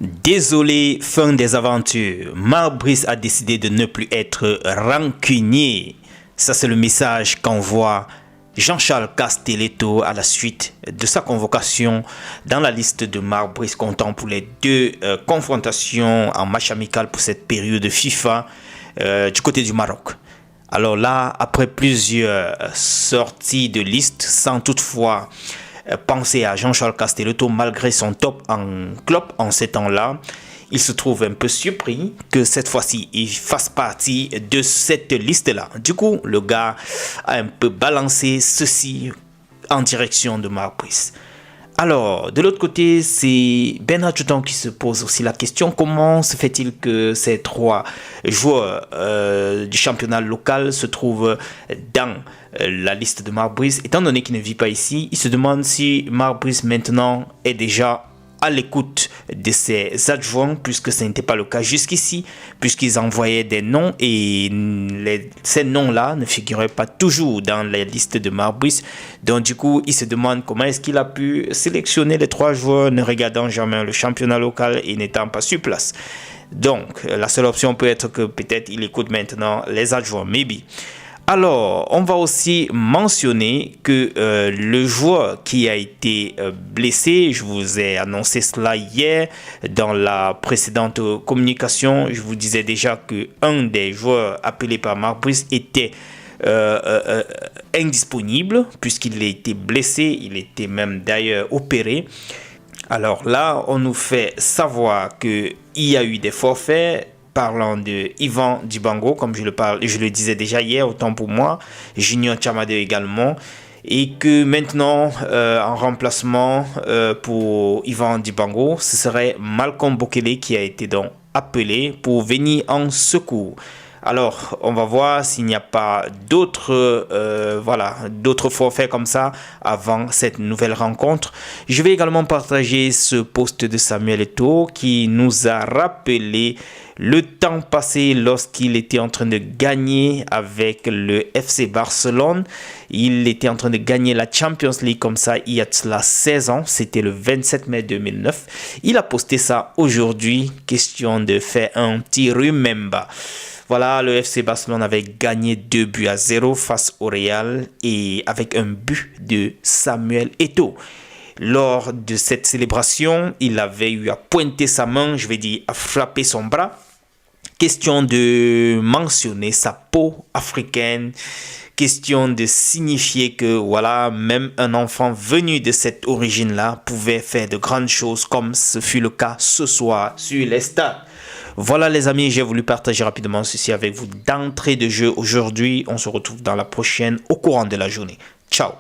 Désolé, fin des aventures. Marc Brice a décidé de ne plus être rancunier. Ça, c'est le message qu'envoie Jean-Charles Castelletto à la suite de sa convocation dans la liste de Marc Brice comptant pour les deux confrontations en match amical pour cette période FIFA du côté du Maroc. Alors là, après plusieurs sorties de liste, sans toutefois penser à Jean-Charles Castelletto malgré son top en club en ces temps-là, il se trouve un peu surpris que cette fois-ci il fasse partie de cette liste-là. Du coup, le gars a un peu balancé ceci en direction de Marc Brice. Alors, de l'autre côté, c'est Ben Adjutant qui se pose aussi la question: comment se fait-il que ces trois joueurs du championnat local se trouvent dans la liste de Marc Brice? Étant donné qu'il ne vit pas ici, il se demande si Marc Brice maintenant est déjà à l'écoute de ses adjoints, puisque ce n'était pas le cas jusqu'ici, puisqu'ils envoyaient des noms et ces noms-là ne figuraient pas toujours dans la liste de Marc Brice. Donc du coup, il se demande comment est-ce qu'il a pu sélectionner les trois joueurs ne regardant jamais le championnat local et n'étant pas sur place. Donc, la seule option peut être que peut-être il écoute maintenant les adjoints, maybe. Alors, on va aussi mentionner que le joueur qui a été blessé, je vous ai annoncé cela hier dans la précédente communication, je vous disais déjà que un des joueurs appelés par Marc Brice était indisponible puisqu'il a été blessé, il était même d'ailleurs opéré. Alors là, on nous fait savoir qu'il y a eu des forfaits. Parlant de Yvan Dibango, comme je le disais déjà hier, autant pour moi, Junior Tchamadeu également, et que maintenant, en remplacement pour Yvan Dibango, ce serait Malcolm Bokele qui a été donc appelé pour venir en secours. Alors, on va voir s'il n'y a pas d'autres forfaits comme ça avant cette nouvelle rencontre. Je vais également partager ce post de Samuel Eto'o qui nous a rappelé le temps passé lorsqu'il était en train de gagner avec le FC Barcelone. Il était en train de gagner la Champions League comme ça il y a cela 16 ans. C'était le 27 mai 2009. Il a posté ça aujourd'hui. Question de faire un petit remember. Voilà, le FC Barcelone avait gagné 2-0 face au Real et avec un but de Samuel Eto'o. Lors de cette célébration, il avait eu à pointer sa main, à frapper son bras. Question de mentionner sa peau africaine. Question de signifier que voilà, même un enfant venu de cette origine-là pouvait faire de grandes choses comme ce fut le cas ce soir sur les stades. Voilà les amis, j'ai voulu partager rapidement ceci avec vous d'entrée de jeu aujourd'hui. On se retrouve dans la prochaine au courant de la journée. Ciao.